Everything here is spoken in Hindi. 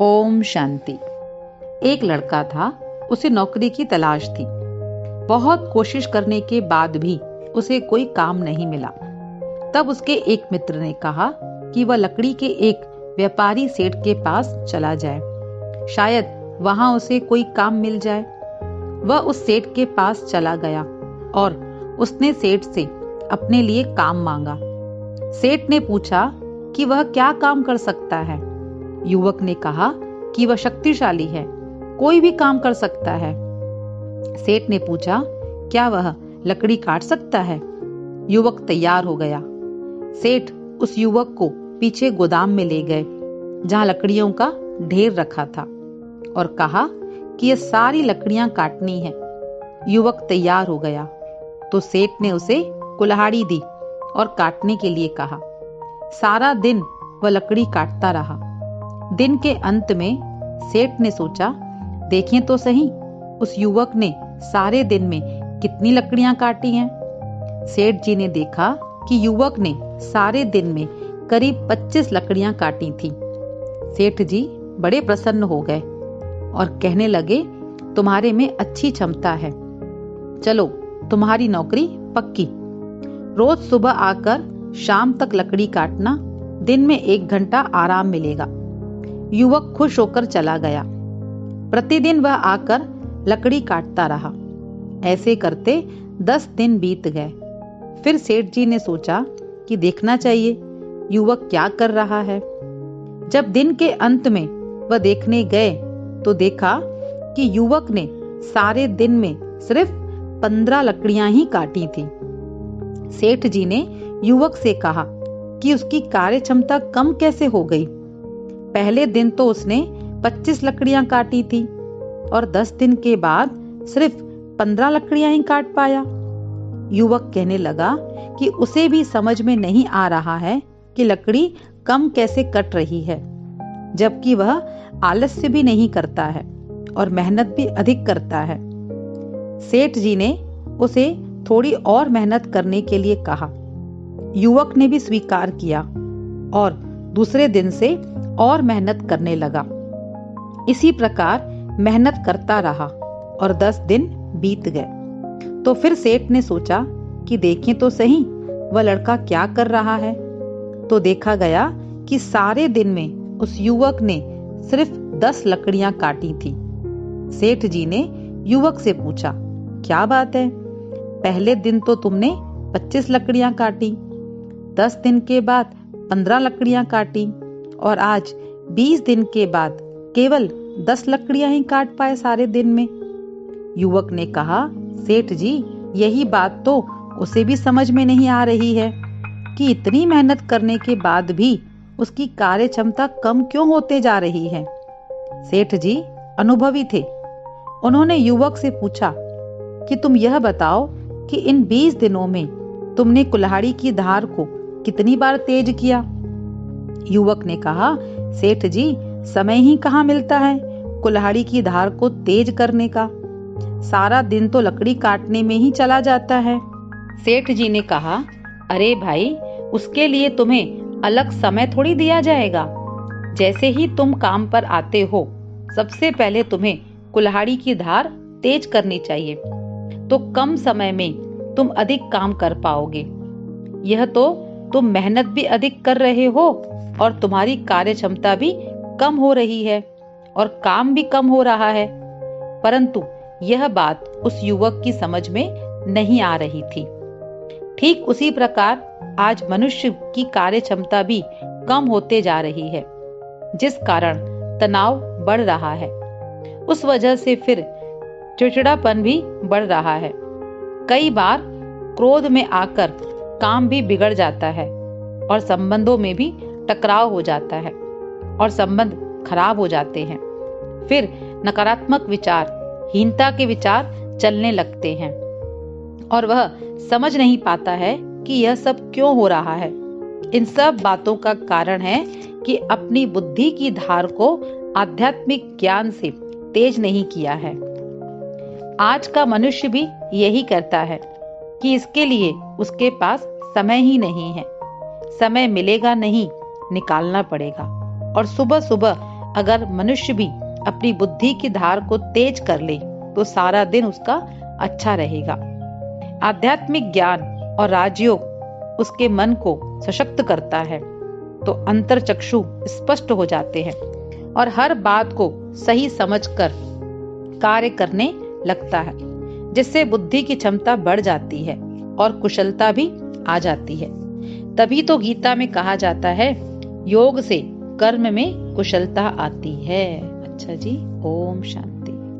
ओम शांति। एक लड़का था, उसे नौकरी की तलाश थी। बहुत कोशिश करने के बाद भी उसे कोई काम नहीं मिला। तब उसके एक मित्र ने कहा कि वह लकड़ी के एक व्यापारी सेठ के पास चला जाए, शायद वहां उसे कोई काम मिल जाए। वह उस सेठ के पास चला गया और उसने सेठ से अपने लिए काम मांगा। सेठ ने पूछा कि वह क्या काम कर सकता है। युवक ने कहा कि वह शक्तिशाली है, कोई भी काम कर सकता है। सेठ ने पूछा, क्या वह लकड़ी काट सकता है? युवक तैयार हो गया। सेठ उस युवक को पीछे गोदाम में ले गए, जहां लकड़ियों का ढेर रखा था, और कहा कि ये सारी लकड़ियां काटनी है। युवक तैयार हो गया तो सेठ ने उसे कुल्हाड़ी दी और काटने के लिए कहा। सारा दिन वह लकड़ी काटता रहा। दिन के अंत में सेठ ने सोचा, देखें तो सही उस युवक ने सारे दिन में कितनी लकड़ियां काटी हैं। सेठ जी ने देखा कि युवक ने सारे दिन में करीब 25 लकड़ियां काटी थी। सेठ जी बड़े प्रसन्न हो गए और कहने लगे, तुम्हारे में अच्छी क्षमता है, चलो तुम्हारी नौकरी पक्की। रोज सुबह आकर शाम तक लकड़ी काटना, दिन में 1 घंटा आराम मिलेगा। युवक खुश होकर चला गया। प्रतिदिन वह आकर लकड़ी काटता रहा। ऐसे करते 10 दिन बीत गए। फिर सेठ जी ने सोचा कि देखना चाहिए युवक क्या कर रहा है। जब दिन के अंत में वह देखने गए तो देखा कि युवक ने सारे दिन में सिर्फ 15 लकड़ियां ही काटी थी। सेठ जी ने युवक से कहा कि उसकी कार्य क्षमता कम कैसे हो गई। पहले दिन तो उसने 25 लकड़ियां काटी थी और 10 दिन के बाद सिर्फ 15 लकड़ियां ही काट पाया। युवक कहने लगा कि उसे भी समझ में नहीं आ रहा है कि लकड़ी कम कैसे कट रही है, जबकि वह आलस्य भी नहीं करता है और मेहनत भी अधिक करता है। सेठ जी ने उसे थोड़ी और मेहनत करने के लिए कहा। युवक ने भी स्वीकार किया और दूसरे दिन से और मेहनत करने लगा। इसी प्रकार मेहनत करता रहा और 10 दिन बीत गए। तो फिर सेठ ने सोचा कि देखें तो सही वह लड़का क्या कर रहा है। तो देखा गया कि सारे दिन में उस युवक ने सिर्फ 10 लकड़ियां काटी थी। सेठ जी ने युवक से पूछा, क्या बात है, पहले दिन तो तुमने 25 लकड़ियां काटी, 10 दिन के बाद 15 लकड़ियां काटी और आज 20 दिन के बाद केवल 10 लकड़ियां ही काट पाए सारे दिन में। युवक ने कहा, सेठ जी यही बात तो उसे भी समझ में नहीं आ रही है कि इतनी मेहनत करने के बाद भी उसकी कार्य क्षमता कम क्यों होते जा रही है। सेठ जी अनुभवी थे। उन्होंने युवक से पूछा कि तुम यह बताओ कि इन 20 दिनों में तुमने कुल्हाड़ी की धार को कितनी बार तेज किया। युवक ने कहा, सेठ जी समय ही कहाँ मिलता है कुल्हाड़ी की धार को तेज करने का, सारा दिन तो लकड़ी काटने में ही चला जाता है। सेठ जी ने कहा, अरे भाई, उसके लिए तुम्हें अलग समय थोड़ी दिया जाएगा। जैसे ही तुम काम पर आते हो, सबसे पहले तुम्हें कुल्हाड़ी की धार तेज करनी चाहिए, तो कम समय में तुम अधिक काम कर पाओगे। यह तो तुम मेहनत भी अधिक कर रहे हो और तुम्हारी कार्य क्षमता भी कम हो रही है और काम भी कम हो रहा है। परंतु यह बात उस युवक की समझ में नहीं आ रही थी। ठीक उसी प्रकार आज मनुष्य की कार्य क्षमता भी कम होते जा रही है, जिस कारण तनाव बढ़ रहा है। उस वजह से फिर चिड़चिड़ापन भी बढ़ रहा है। कई बार क्रोध में आकर काम भी बिगड़ जाता है और संबंधों में भी टकराव हो जाता है और संबंध खराब हो जाते हैं। फिर नकारात्मक विचार, हीनता के विचार चलने लगते हैं और वह समझ नहीं पाता है कि यह सब क्यों हो रहा है। इन सब बातों का कारण है कि अपनी बुद्धि की धार को आध्यात्मिक ज्ञान से तेज नहीं किया है। आज का मनुष्य भी यही करता है कि इसके लिए उसके पास समय ही नहीं है। समय मिलेगा नहीं, निकालना पड़ेगा। और सुबह सुबह अगर मनुष्य भी अपनी बुद्धि की धार को तेज कर ले तो सारा दिन उसका अच्छा रहेगा। आध्यात्मिक ज्ञान और राजयोग उसके मन को सशक्त करता है तो अंतरचक्षु स्पष्ट हो जाते हैं और हर बात को सही समझकर कार्य करने लगता है, जिससे बुद्धि की क्षमता बढ़ जाती है और कुशलता भी आ जाती है। तभी तो गीता में कहा जाता है, योग से कर्म में कुशलता आती है। अच्छा जी, ओम शांति।